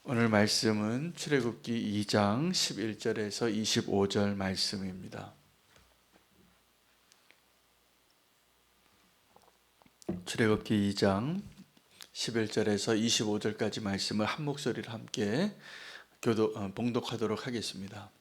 오늘 말씀은 출애굽기 2장 11절에서 25절 말씀입니다. 출애굽기 2장 11절에서 25절까지 말씀을 한 목소리로 함께 봉독하도록 하겠습니다.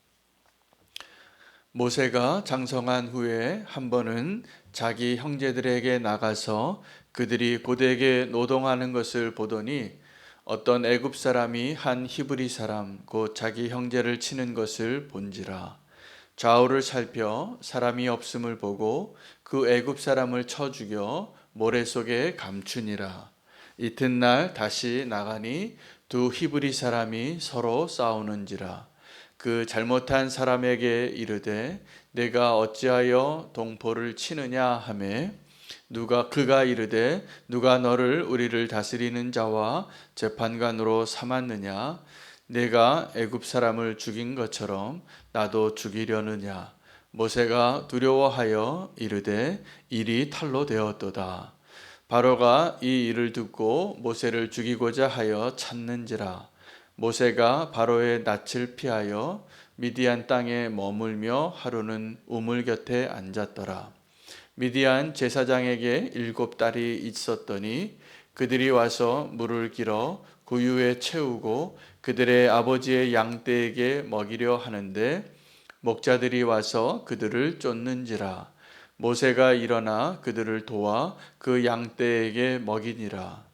모세가 장성한 후에 한 번은 자기 형제들에게 나가서 그들이 고되게 노동하는 것을 보더니 어떤 애굽 사람이 한 히브리 사람 곧 자기 형제를 치는 것을 본지라. 좌우를 살펴 사람이 없음을 보고 그 애굽 사람을 쳐 죽여 모래 속에 감추니라. 이튿날 다시 나가니 두 히브리 사람이 서로 싸우는지라. 그 잘못한 사람에게 이르되 내가 어찌하여 동포를 치느냐 하매 그가 이르되 누가 너를 우리를 다스리는 자와 재판관으로 삼았느냐? 내가 애굽 사람을 죽인 것처럼 나도 죽이려느냐? 모세가 두려워하여 이르되 일이 탈로 되었도다. 바로가 이 일을 듣고 모세를 죽이고자 하여 찾는지라. 모세가 바로의 낯을 피하여 미디안 땅에 머물며 하루는 우물 곁에 앉았더라. 미디안 제사장에게 7딸이 있었더니 그들이 와서 물을 길어 구유에 채우고 그들의 아버지의 양떼에게 먹이려 하는데 목자들이 와서 그들을 쫓는지라. 모세가 일어나 그들을 도와 그 양떼에게 먹이니라.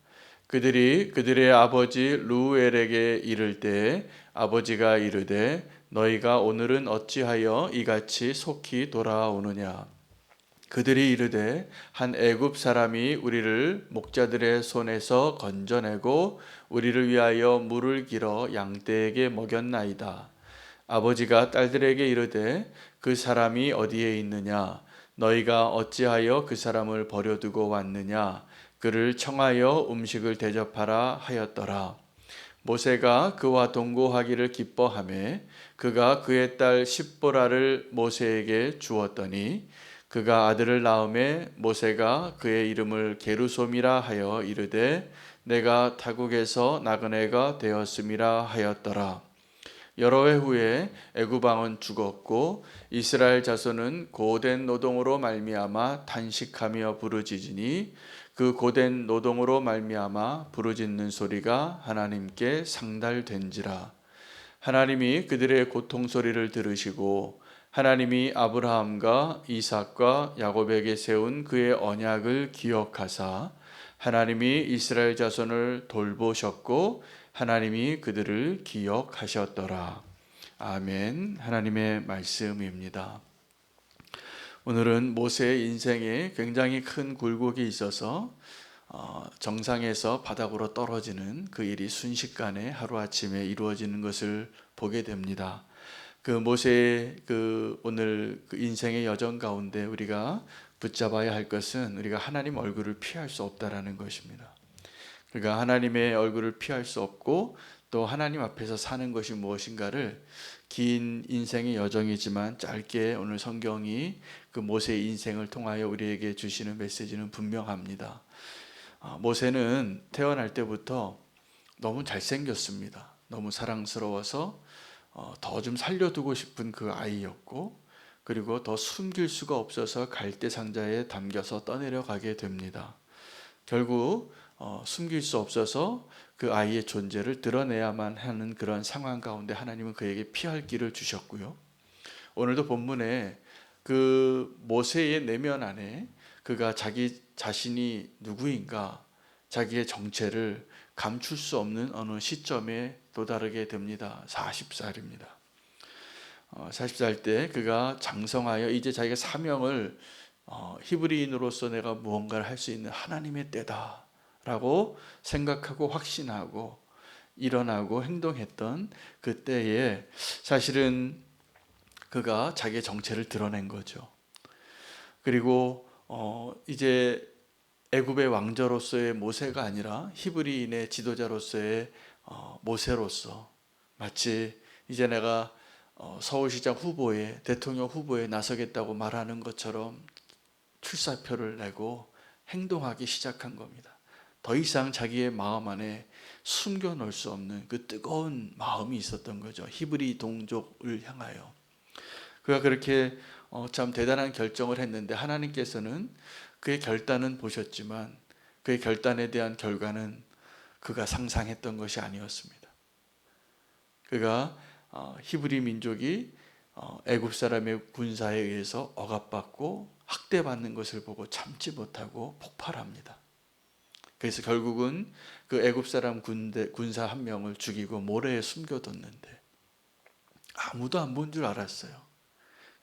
그들이 그들의 아버지 루엘에게 이를 때 아버지가 이르되 너희가 오늘은 어찌하여 이같이 속히 돌아오느냐. 그들이 이르되 한 애굽 사람이 우리를 목자들의 손에서 건져내고 우리를 위하여 물을 길어 양떼에게 먹였나이다. 아버지가 딸들에게 이르되 그 사람이 어디에 있느냐? 너희가 어찌하여 그 사람을 버려두고 왔느냐? 그를 청하여 음식을 대접하라 하였더라. 모세가 그와 동거하기를 기뻐하며 그가 그의 딸 십보라를 모세에게 주었더니 그가 아들을 낳음에 모세가 그의 이름을 게르솜이라 하여 이르되 내가 타국에서 나그네가 되었음이라 하였더라. 여러 해 후에 애굽 왕은 죽었고 이스라엘 자손은 고된 노동으로 말미암아 탄식하며 부르짖으니 그 고된 노동으로 말미암아 부르짖는 소리가 하나님께 상달된지라. 하나님이 그들의 고통 소리를 들으시고 하나님이 아브라함과 이삭과 야곱에게 세운 그의 언약을 기억하사 하나님이 이스라엘 자손을 돌보셨고 하나님이 그들을 기억하셨더라. 아멘. 하나님의 말씀입니다. 오늘은 모세의 인생에 굉장히 큰 굴곡이 있어서 정상에서 바닥으로 떨어지는 그 일이 순식간에 하루아침에 이루어지는 것을 보게 됩니다. 그 모세의 오늘 그 인생의 여정 가운데 우리가 붙잡아야 할 것은 우리가 하나님 얼굴을 피할 수 없다라는 것입니다. 그러니까 하나님의 얼굴을 피할 수 없고 또 하나님 앞에서 사는 것이 무엇인가를 긴 인생의 여정이지만 짧게 오늘 성경이 그 모세의 인생을 통하여 우리에게 주시는 메시지는 분명합니다. 모세는 태어날 때부터 너무 잘생겼습니다. 너무 사랑스러워서 더 좀 살려두고 싶은 그 아이였고 그리고 더 숨길 수가 없어서 갈대 상자에 담겨서 떠내려가게 됩니다. 결국 숨길 수 없어서 그 아이의 존재를 드러내야만 하는 그런 상황 가운데 하나님은 그에게 피할 길을 주셨고요. 오늘도 본문에 그 모세의 내면 안에 그가 자기 자신이 누구인가 자기의 정체를 감출 수 없는 어느 시점에 도달하게 됩니다. 40살입니다. 40살 때 그가 장성하여 이제 자기가 사명을 히브리인으로서 내가 무언가를 할 수 있는 하나님의 때다 라고 생각하고 확신하고 일어나고 행동했던 그때에 사실은 그가 자기의 정체를 드러낸 거죠. 그리고 이제 애굽의 왕자로서의 모세가 아니라 히브리인의 지도자로서의 모세로서 마치 이제 내가 서울시장 후보에 대통령 후보에 나서겠다고 말하는 것처럼 출사표를 내고 행동하기 시작한 겁니다. 더 이상 자기의 마음 안에 숨겨 놓을 수 없는 그 뜨거운 마음이 있었던 거죠. 히브리 동족을 향하여. 그가 그렇게 참 대단한 결정을 했는데 하나님께서는 그의 결단은 보셨지만 그의 결단에 대한 결과는 그가 상상했던 것이 아니었습니다. 그가 히브리 민족이 애굽 사람의 군사에 의해서 억압받고 학대받는 것을 보고 참지 못하고 폭발합니다. 그래서 결국은 그 애굽 사람 군사 한 명을 죽이고 모래에 숨겨뒀는데 아무도 안 본 줄 알았어요.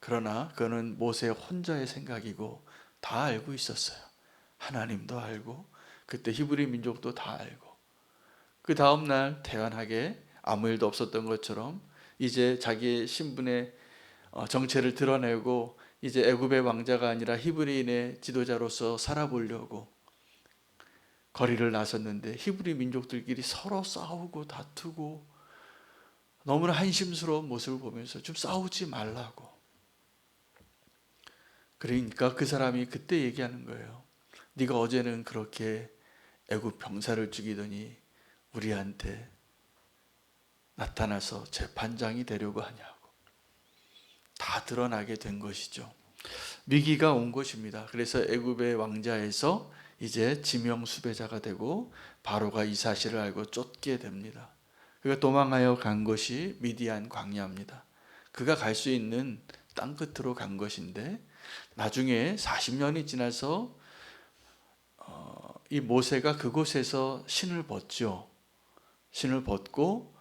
그러나 그는 모세 혼자의 생각이고 다 알고 있었어요. 하나님도 알고 그때 히브리 민족도 다 알고 그 다음날 태연하게 아무 일도 없었던 것처럼 이제 자기의 신분의 정체를 드러내고 이제 애굽의 왕자가 아니라 히브리인의 지도자로서 살아보려고 거리를 나섰는데 히브리 민족들끼리 서로 싸우고 다투고 너무나 한심스러운 모습을 보면서 좀 싸우지 말라고. 그러니까 그 사람이 그때 얘기하는 거예요. 네가 어제는 그렇게 애굽 병사를 죽이더니 우리한테 나타나서 재판장이 되려고 하냐고. 다 드러나게 된 것이죠. 위기가 온 것입니다. 그래서 애굽의 왕자에서 이제 지명 수배자가 되고 바로가 이 사실을 알고 쫓게 됩니다. 그가 도망하여 간 것이 미디안 광야입니다. 그가 갈 수 있는 땅 끝으로 간 것인데 나중에 40년이 지나서 이 모세가 그곳에서 신을 벗죠. 신을 벗고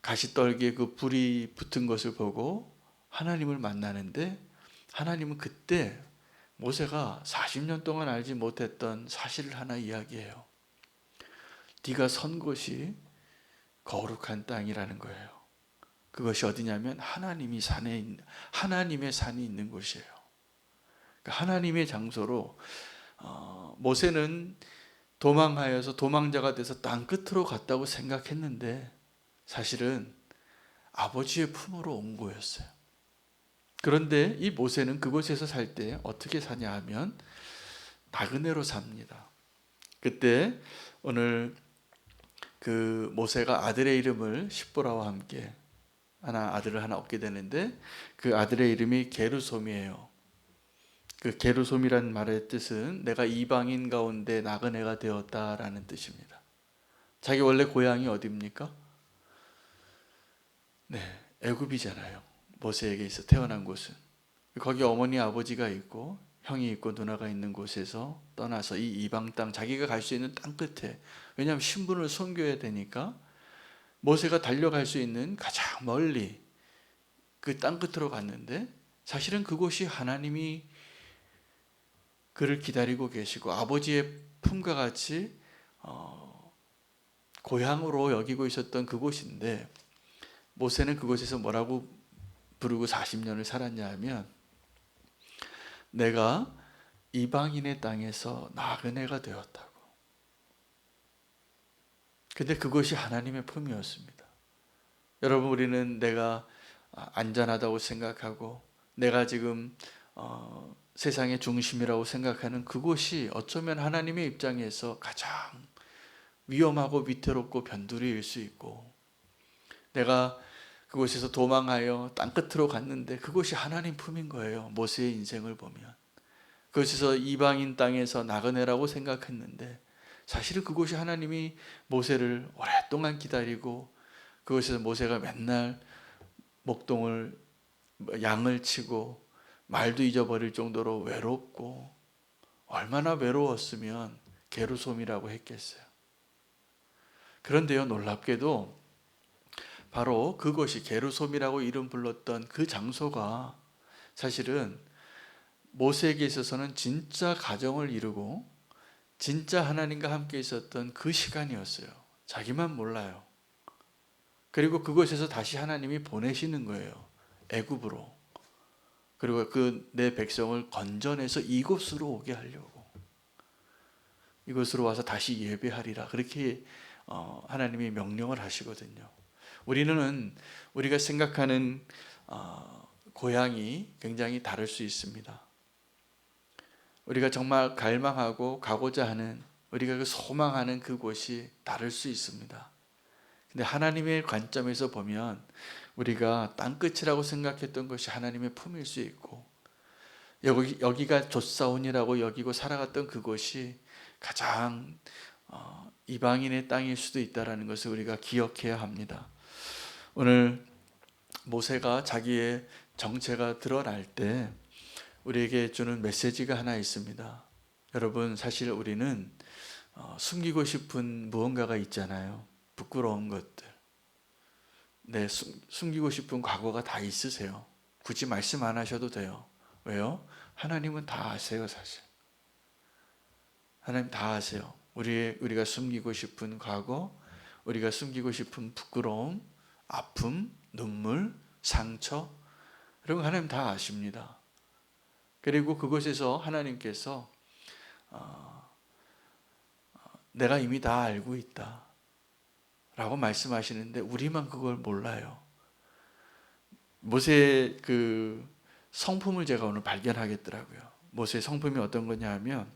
가시떨기에 그 불이 붙은 것을 보고 하나님을 만나는데 하나님은 그때 모세가 40년 동안 알지 못했던 사실을 하나 이야기해요. 네가 선 곳이 거룩한 땅이라는 거예요. 그것이 어디냐면 하나님의 산이 있는 곳이에요. 그러니까 하나님의 장소로 모세는 도망하여서 도망자가 돼서 땅 끝으로 갔다고 생각했는데 사실은 아버지의 품으로 온 거였어요. 그런데 이 모세는 그곳에서 살 때 어떻게 사냐 하면 나그네로 삽니다. 그때 오늘 그 모세가 아들의 이름을 십보라와 함께 아들을 하나 얻게 되는데 그 아들의 이름이 게르솜이에요. 그 게르솜이란 말의 뜻은 내가 이방인 가운데 나그네가 되었다라는 뜻입니다. 자기 원래 고향이 어디입니까? 네, 애굽이잖아요. 모세에게서 태어난 곳은. 거기 어머니 아버지가 있고 형이 있고 누나가 있는 곳에서 떠나서 이 이방 땅 자기가 갈 수 있는 땅 끝에, 왜냐하면 신분을 숨겨야 되니까 모세가 달려갈 수 있는 가장 멀리 그 땅 끝으로 갔는데 사실은 그곳이 하나님이 그를 기다리고 계시고 아버지의 품과 같이 고향으로 여기고 있었던 그곳인데 모세는 그곳에서 뭐라고 부르고 40년을 살았냐 하면 내가 이방인의 땅에서 나그네가 되었다고. 근데 그것이 하나님의 품이었습니다. 여러분, 우리는 내가 안전하다고 생각하고 내가 지금 세상의 중심이라고 생각하는 그곳이 어쩌면 하나님의 입장에서 가장 위험하고 위태롭고 변두리일 수 있고, 내가 그곳에서 도망하여 땅끝으로 갔는데 그곳이 하나님 품인 거예요. 모세의 인생을 보면 그곳에서 이방인 땅에서 나그네라고 생각했는데 사실은 그곳이 하나님이 모세를 오랫동안 기다리고 그곳에서 모세가 맨날 목동을 양을 치고 말도 잊어버릴 정도로 외롭고 얼마나 외로웠으면 게르솜이라고 했겠어요. 그런데요, 놀랍게도 바로 그것이 게르솜이라고 이름 불렀던 그 장소가 사실은 모세에게 있어서는 진짜 가정을 이루고 진짜 하나님과 함께 있었던 그 시간이었어요. 자기만 몰라요. 그리고 그곳에서 다시 하나님이 보내시는 거예요. 애굽으로. 그리고 그 내 백성을 건져내서 이곳으로 오게 하려고. 이곳으로 와서 다시 예배하리라. 그렇게 하나님이 명령을 하시거든요. 우리가 생각하는 고향이 굉장히 다를 수 있습니다. 우리가 정말 갈망하고 가고자 하는 우리가 그 소망하는 그곳이 다를 수 있습니다. 근데 하나님의 관점에서 보면 우리가 땅끝이라고 생각했던 것이 하나님의 품일 수 있고, 여기가 좆사온이라고 여기고 살아갔던 그곳이 가장 이방인의 땅일 수도 있다는 것을 우리가 기억해야 합니다. 오늘 모세가 자기의 정체가 드러날 때 우리에게 주는 메시지가 하나 있습니다. 여러분, 사실 우리는 숨기고 싶은 무언가가 있잖아요. 부끄러운 것들. 네, 숨기고 싶은 과거가 다 있으세요. 굳이 말씀 안 하셔도 돼요. 왜요? 하나님은 다 아세요, 사실. 하나님 다 아세요. 우리가 숨기고 싶은 과거, 우리가 숨기고 싶은 부끄러움, 아픔, 눈물, 상처, 이런 거 하나님 다 아십니다. 그리고 그곳에서 하나님께서 내가 이미 다 알고 있다 라고 말씀하시는데 우리만 그걸 몰라요. 모세의 그 성품을 제가 오늘 발견하겠더라고요. 모세의 성품이 어떤 거냐 하면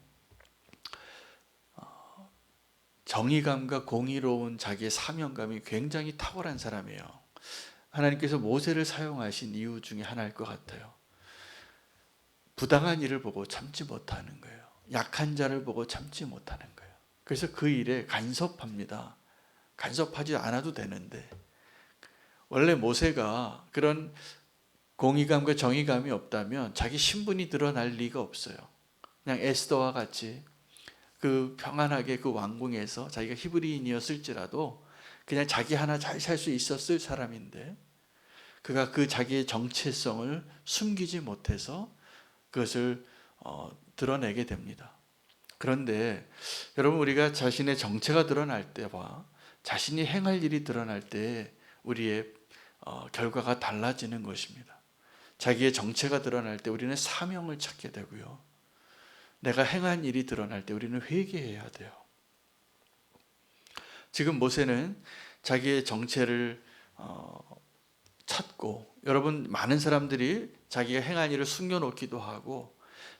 정의감과 공의로운 자기의 사명감이 굉장히 탁월한 사람이에요. 하나님께서 모세를 사용하신 이유 중에 하나일 것 같아요. 부당한 일을 보고 참지 못하는 거예요. 약한 자를 보고 참지 못하는 거예요. 그래서 그 일에 간섭합니다. 간섭하지 않아도 되는데, 원래 모세가 그런 공의감과 정의감이 없다면 자기 신분이 드러날 리가 없어요. 그냥 에스더와 같이 그 평안하게 그 왕궁에서 자기가 히브리인이었을지라도 그냥 자기 하나 잘 살 수 있었을 사람인데, 그가 그 자기의 정체성을 숨기지 못해서 그것을 드러내게 됩니다. 그런데 여러분, 우리가 자신의 정체가 드러날 때와 자신이 행할 일이 드러날 때 우리의 결과가 달라지는 것입니다. 자기의 정체가 드러날 때 우리는 사명을 찾게 되고요. 내가 행한 일이 드러날 때 우리는 회개해야 돼요. 지금 모세는 자기의 정체를 찾고, 여러분, 많은 사람들이 자기가 행한 일을 숨겨놓기도 하고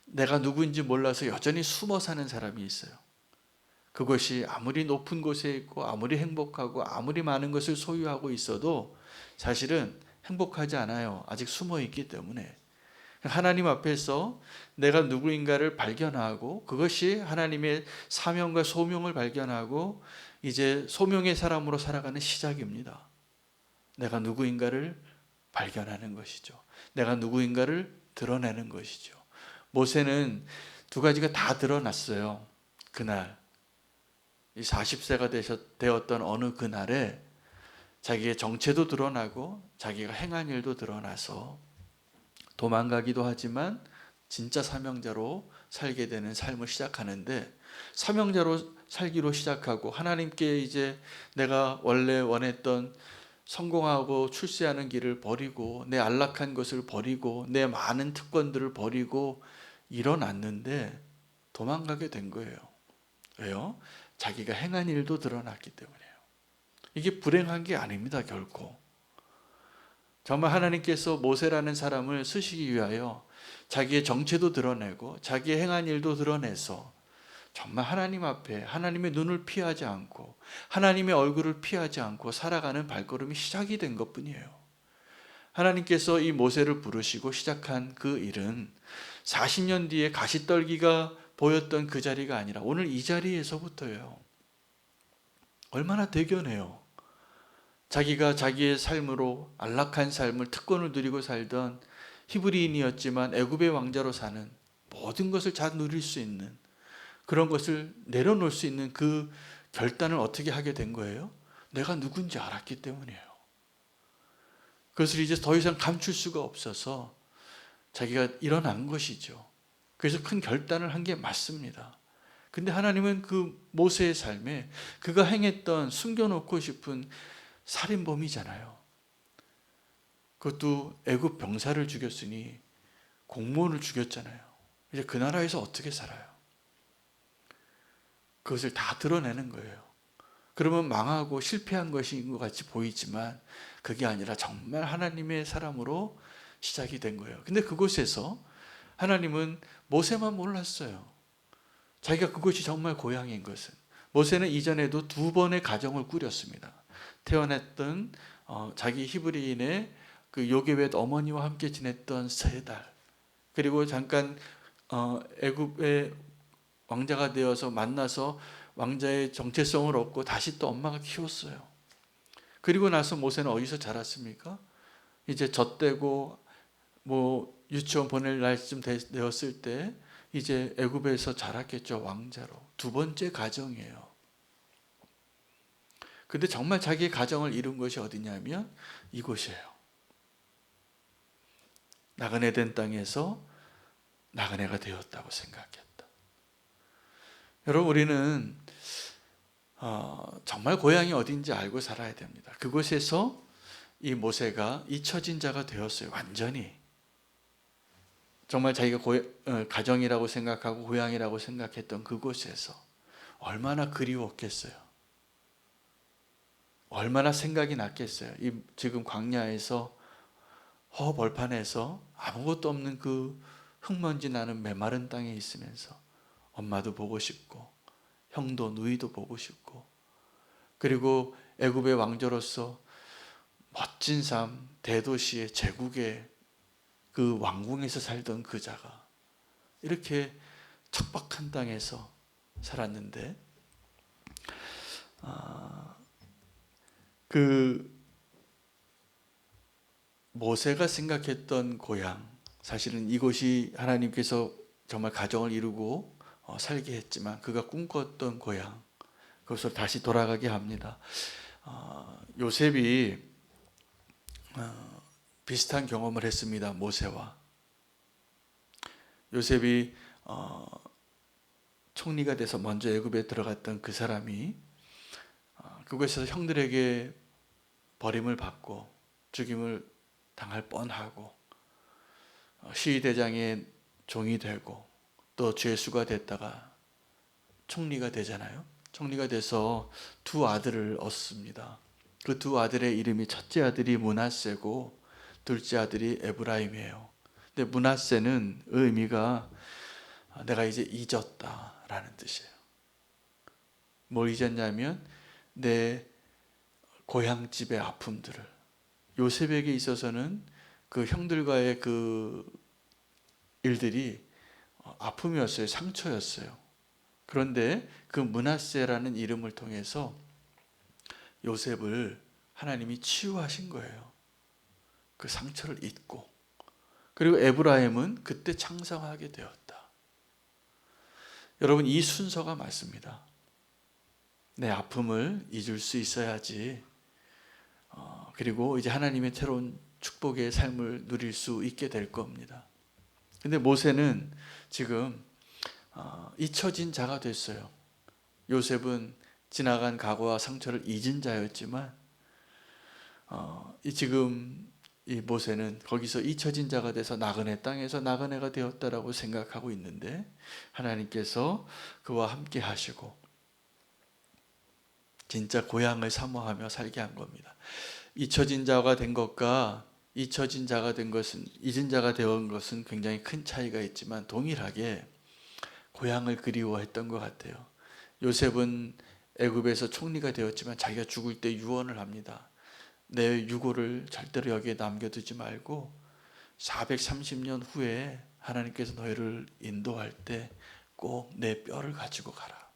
내가 누구인지 몰라서 여전히 숨어 사는 사람이 있어요. 그것이 아무리 높은 곳에 있고 아무리 행복하고 아무리 많은 것을 소유하고 있어도 사실은 행복하지 않아요. 아직 숨어 있기 때문에. 하나님 앞에서 내가 누구인가를 발견하고, 그것이 하나님의 사명과 소명을 발견하고 이제 소명의 사람으로 살아가는 시작입니다. 내가 누구인가를 발견하는 것이죠. 내가 누구인가를 드러내는 것이죠. 모세는 두 가지가 다 드러났어요. 그날 40세가 되었던 어느 그날에 자기의 정체도 드러나고 자기가 행한 일도 드러나서 도망가기도 하지만 진짜 사명자로 살게 되는 삶을 시작하는데, 사명자로 살기로 시작하고 하나님께 이제 내가 원래 원했던 성공하고 출세하는 길을 버리고 내 안락한 것을 버리고 내 많은 특권들을 버리고 일어났는데 도망가게 된 거예요. 왜요? 자기가 행한 일도 드러났기 때문이에요. 이게 불행한 게 아닙니다, 결코. 정말 하나님께서 모세라는 사람을 쓰시기 위하여 자기의 정체도 드러내고 자기의 행한 일도 드러내서 정말 하나님 앞에 하나님의 눈을 피하지 않고 하나님의 얼굴을 피하지 않고 살아가는 발걸음이 시작이 된 것뿐이에요. 하나님께서 이 모세를 부르시고 시작한 그 일은 40년 뒤에 가시떨기가 보였던 그 자리가 아니라 오늘 이 자리에서부터예요. 얼마나 대견해요. 자기가 자기의 삶으로 안락한 삶을, 특권을 누리고 살던 히브리인이었지만 애굽의 왕자로 사는, 모든 것을 다 누릴 수 있는 그런 것을 내려놓을 수 있는 그 결단을 어떻게 하게 된 거예요? 내가 누군지 알았기 때문이에요. 그것을 이제 더 이상 감출 수가 없어서 자기가 일어난 것이죠. 그래서 큰 결단을 한 게 맞습니다. 근데 하나님은 그 모세의 삶에 그가 행했던 숨겨놓고 싶은 살인범이잖아요. 그것도 애굽 병사를 죽였으니 공무원을 죽였잖아요. 이제 그 나라에서 어떻게 살아요? 그것을 다 드러내는 거예요. 그러면 망하고 실패한 것인 것 같이 보이지만 그게 아니라 정말 하나님의 사람으로 시작이 된 거예요. 근데 그곳에서 하나님은 모세만 몰랐어요. 자기가 그것이 정말 고향인 것은. 모세는 이전에도 2번의 가정을 꾸렸습니다. 태어났던 자기 히브리인의 그 요게벳 어머니와 함께 지냈던 3달, 그리고 잠깐 애굽의 왕자가 되어서 만나서 왕자의 정체성을 얻고 다시 또 엄마가 키웠어요. 그리고 나서 모세는 어디서 자랐습니까? 이제 젖되고 뭐 유치원 보낼 날쯤 되었을 때 이제 애굽에서 자랐겠죠. 왕자로. 2번째 가정이에요. 근데 정말 자기의 가정을 이룬 것이 어디냐면 이곳이에요. 나그네 된 땅에서 나그네가 되었다고 생각했다. 여러분, 우리는 정말 고향이 어딘지 알고 살아야 됩니다. 그곳에서 이 모세가 잊혀진 자가 되었어요. 완전히. 정말 자기가 가정이라고 생각하고 고향이라고 생각했던 그곳에서 얼마나 그리웠겠어요. 얼마나 생각이 났겠어요. 지금 광야에서 벌판에서 아무것도 없는 그 흙먼지 나는 메마른 땅에 있으면서 엄마도 보고 싶고 형도 누이도 보고 싶고, 그리고 애굽의 왕조로서 멋진 삶, 대도시의 제국의 그 왕궁에서 살던 그 자가 이렇게 척박한 땅에서 살았는데, 그 모세가 생각했던 고향, 사실은 이곳이 하나님께서 정말 가정을 이루고 살게 했지만 그가 꿈꿨던 고향, 그것을 다시 돌아가게 합니다. 요셉이 비슷한 경험을 했습니다. 모세와. 요셉이 총리가 돼서 먼저 애굽에 들어갔던 그 사람이 그곳에서 형들에게 버림을 받고 죽임을 당할 뻔하고 시위대장의 종이 되고 또 죄수가 됐다가 총리가 되잖아요. 총리가 돼서 2 아들을 얻습니다. 그 2 아들의 이름이 첫째 아들이 므낫세고 둘째 아들이 에브라임이에요. 근데 므낫세는 의미가 내가 이제 잊었다라는 뜻이에요. 뭘 잊었냐면 내 고향집의 아픔들을. 요셉에게 있어서는 그 형들과의 그 일들이 아픔이었어요. 상처였어요. 그런데 그 므낫세라는 이름을 통해서 요셉을 하나님이 치유하신 거예요. 그 상처를 잊고. 그리고 에브라임은 그때 창성하게 되었다. 여러분, 이 순서가 맞습니다. 내 아픔을 잊을 수 있어야지 그리고 이제 하나님의 새로운 축복의 삶을 누릴 수 있게 될 겁니다. 근데 모세는 지금 잊혀진 자가 됐어요. 요셉은 지나간 과거와 상처를 잊은 자였지만 지금 이 모세는 거기서 잊혀진 자가 돼서 나그네 땅에서 나그네가 되었다라고 생각하고 있는데, 하나님께서 그와 함께 하시고 진짜 고향을 사모하며 살게 한 겁니다. 잊혀진 자가 된 것과 잊혀진 자가 된 것은, 잊은 자가 되온 것은 굉장히 큰 차이가 있지만 동일하게 고향을 그리워했던 것 같아요. 요셉은 애굽에서 총리가 되었지만 자기가 죽을 때 유언을 합니다. 내 유고를 절대로 여기에 남겨두지 말고 430년 후에 하나님께서 너희를 인도할 때 꼭 내 뼈를 가지고 가라.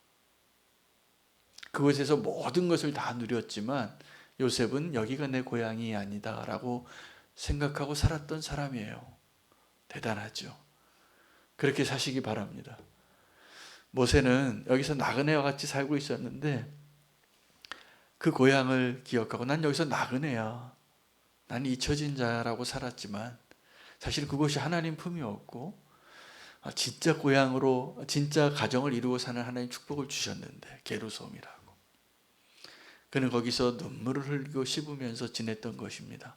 그곳에서 모든 것을 다 누렸지만 요셉은 여기가 내 고향이 아니다 라고 생각하고 살았던 사람이에요. 대단하죠. 그렇게 사시기 바랍니다. 모세는 여기서 나그네와 같이 살고 있었는데 그 고향을 기억하고, 난 여기서 나그네야, 난 잊혀진 자라고 살았지만 사실 그것이 하나님 품이었고 진짜 고향으로, 진짜 가정을 이루고 사는 하나님 축복을 주셨는데, 게르솜이라고. 그는 거기서 눈물을 흘리고 씹으면서 지냈던 것입니다.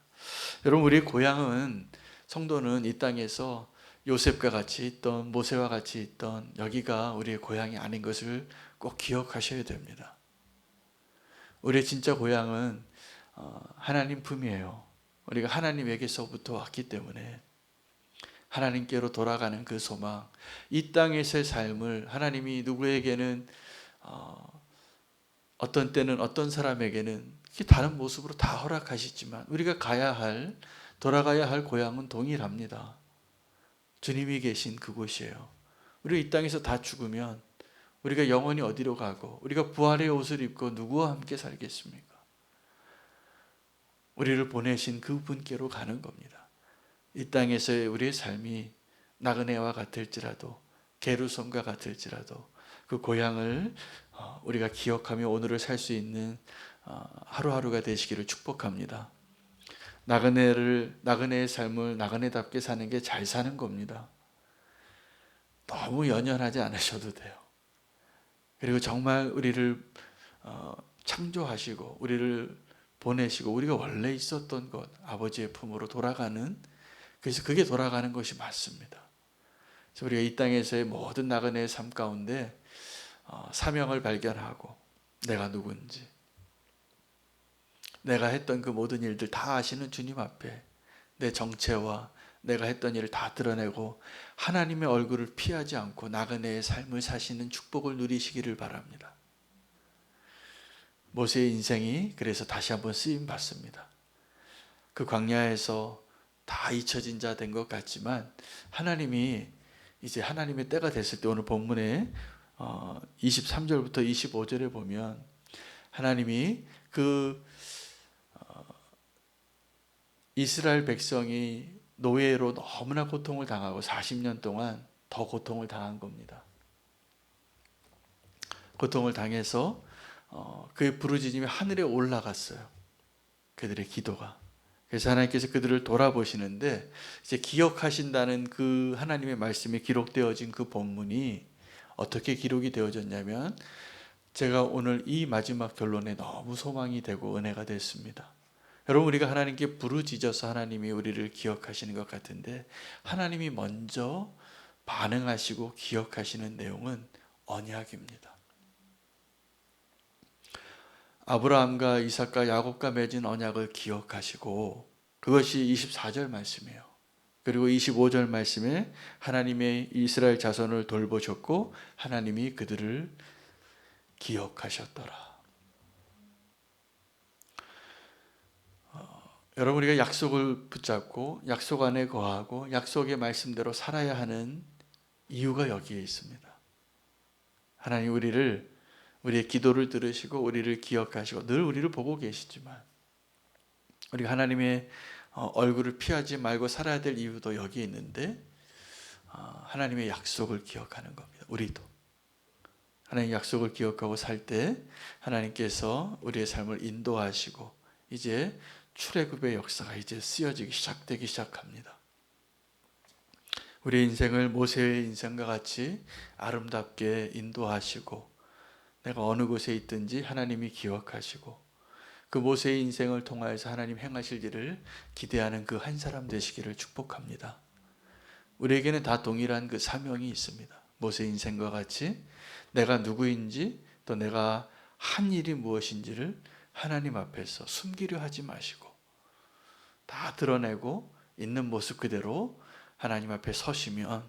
여러분, 우리의 고향은, 성도는 이 땅에서 요셉과 같이 있던, 모세와 같이 있던 여기가 우리의 고향이 아닌 것을 꼭 기억하셔야 됩니다. 우리의 진짜 고향은 하나님 품이에요. 우리가 하나님에게서부터 왔기 때문에 하나님께로 돌아가는 그 소망, 이 땅에서의 삶을 하나님이 누구에게는 어떤 때는 어떤 사람에게는 다른 모습으로 다 허락하시지만 우리가 돌아가야 할 고향은 동일합니다. 주님이 계신 그곳이에요. 우리가 이 땅에서 다 죽으면 우리가 영원히 어디로 가고 우리가 부활의 옷을 입고 누구와 함께 살겠습니까? 우리를 보내신 그분께로 가는 겁니다. 이 땅에서의 우리의 삶이 나그네와 같을지라도 게르손과 같을지라도 그 고향을 우리가 기억하며 오늘을 살 수 있는 하루하루가 되시기를 축복합니다. 나그네의 삶을 나그네답게 사는 게 잘 사는 겁니다. 너무 연연하지 않으셔도 돼요. 그리고 정말 우리를 창조하시고 우리를 보내시고 우리가 원래 있었던 것, 아버지의 품으로 돌아가는, 그래서 그게 돌아가는 것이 맞습니다. 그래서 우리가 이 땅에서의 모든 나그네의 삶 가운데 사명을 발견하고 내가 누군지, 내가 했던 그 모든 일들 다 아시는 주님 앞에 내 정체와 내가 했던 일을 다 드러내고 하나님의 얼굴을 피하지 않고 나그네의 삶을 사시는 축복을 누리시기를 바랍니다. 모세의 인생이 그래서 다시 한번 쓰임 받습니다. 그 광야에서 다 잊혀진 자 된 것 같지만 하나님이 이제 하나님의 때가 됐을 때 오늘 본문에 23절부터 25절에 보면 하나님이 그 이스라엘 백성이 노예로 너무나 고통을 당하고 40년 동안 더 고통을 당한 겁니다. 고통을 당해서 그의 부르짖음이 하늘에 올라갔어요. 그들의 기도가. 그래서 하나님께서 그들을 돌아보시는데 이제 기억하신다는 그 하나님의 말씀이 기록되어진 그 본문이 어떻게 기록이 되어졌냐면 제가 오늘 이 마지막 결론에 너무 소망이 되고 은혜가 됐습니다. 여러분, 우리가 하나님께 부르짖어서 하나님이 우리를 기억하시는 것 같은데 하나님이 먼저 반응하시고 기억하시는 내용은 언약입니다. 아브라함과 이삭과 야곱과 맺은 언약을 기억하시고 그것이 24절 말씀이에요. 그리고 25절 말씀에 하나님의 이스라엘 자손을 돌보셨고 하나님이 그들을 기억하셨더라. 여러분, 우리가 약속을 붙잡고 약속 안에 거하고 약속의 말씀대로 살아야 하는 이유가 여기에 있습니다. 하나님 우리의 기도를 들으시고 우리를 기억하시고 늘 우리를 보고 계시지만 우리가 하나님의 얼굴을 피하지 말고 살아야 될 이유도 여기에 있는데 하나님의 약속을 기억하는 겁니다. 우리도 하나님의 약속을 기억하고 살 때 하나님께서 우리의 삶을 인도하시고 이제 출애굽의 역사가 이제 쓰여지기 시작되기 시작합니다. 우리의 인생을 모세의 인생과 같이 아름답게 인도하시고 내가 어느 곳에 있든지 하나님이 기억하시고 그 모세의 인생을 통하여서 하나님 행하실 일을 기대하는 그 한 사람 되시기를 축복합니다. 우리에게는 다 동일한 그 사명이 있습니다. 모세의 인생과 같이 내가 누구인지 또 내가 한 일이 무엇인지를 하나님 앞에서 숨기려 하지 마시고 다 드러내고 있는 모습 그대로 하나님 앞에 서시면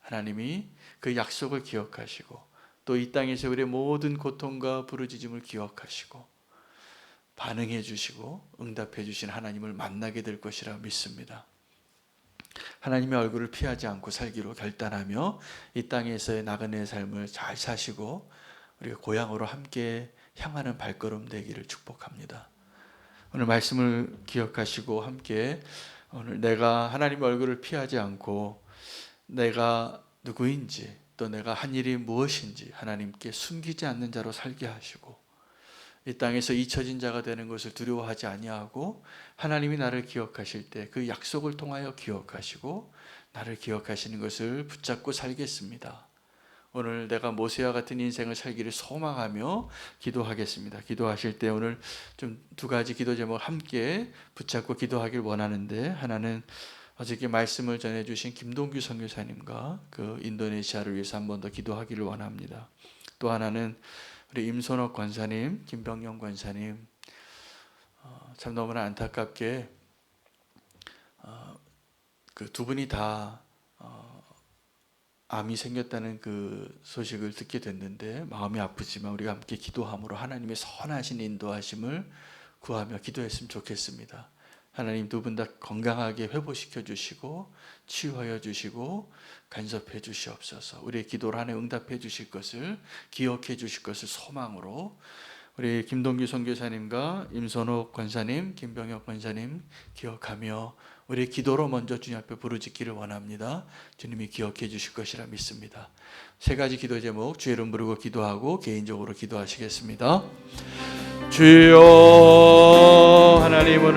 하나님이 그 약속을 기억하시고 또 이 땅에서 우리의 모든 고통과 부르짖음을 기억하시고 반응해 주시고 응답해 주신 하나님을 만나게 될 것이라 믿습니다. 하나님의 얼굴을 피하지 않고 살기로 결단하며 이 땅에서의 나그네의 삶을 잘 사시고 우리가 고향으로 함께 향하는 발걸음 되기를 축복합니다. 오늘 말씀을 기억하시고 함께 오늘 내가 하나님의 얼굴을 피하지 않고 내가 누구인지 또 내가 한 일이 무엇인지 하나님께 숨기지 않는 자로 살게 하시고 이 땅에서 잊혀진 자가 되는 것을 두려워하지 아니하고 하나님이 나를 기억하실 때 그 약속을 통하여 기억하시고 나를 기억하시는 것을 붙잡고 살겠습니다. 오늘 내가 모세와 같은 인생을 살기를 소망하며 기도하겠습니다. 기도하실 때 오늘 좀 두 가지 기도 제목을 함께 붙잡고 기도하길 원하는데 하나는 어저께 말씀을 전해주신 김동규 선교사님과 그 인도네시아를 위해서 한 번 더 기도하기를 원합니다. 또 하나는 우리 임선옥 권사님, 김병영 권사님 참 너무나 안타깝게 그 두 분이 다 암이 생겼다는 그 소식을 듣게 됐는데 마음이 아프지만 우리가 함께 기도함으로 하나님의 선하신 인도하심을 구하며 기도했으면 좋겠습니다. 하나님 두 분 다 건강하게 회복시켜 주시고 치유하여 주시고 간섭해 주시옵소서. 우리의 기도를 하나님 응답해 주실 것을 기억해 주실 것을 소망으로 우리 김동규 선교사님과 임선옥 권사님, 김병혁 권사님 기억하며 우리의 기도로 먼저 주님 앞에 부르짖기를 원합니다. 주님이 기억해 주실 것이라 믿습니다. 세 가지 기도 제목 주의 이름 부르고 기도하고 개인적으로 기도하시겠습니다. 주여 하나님 오늘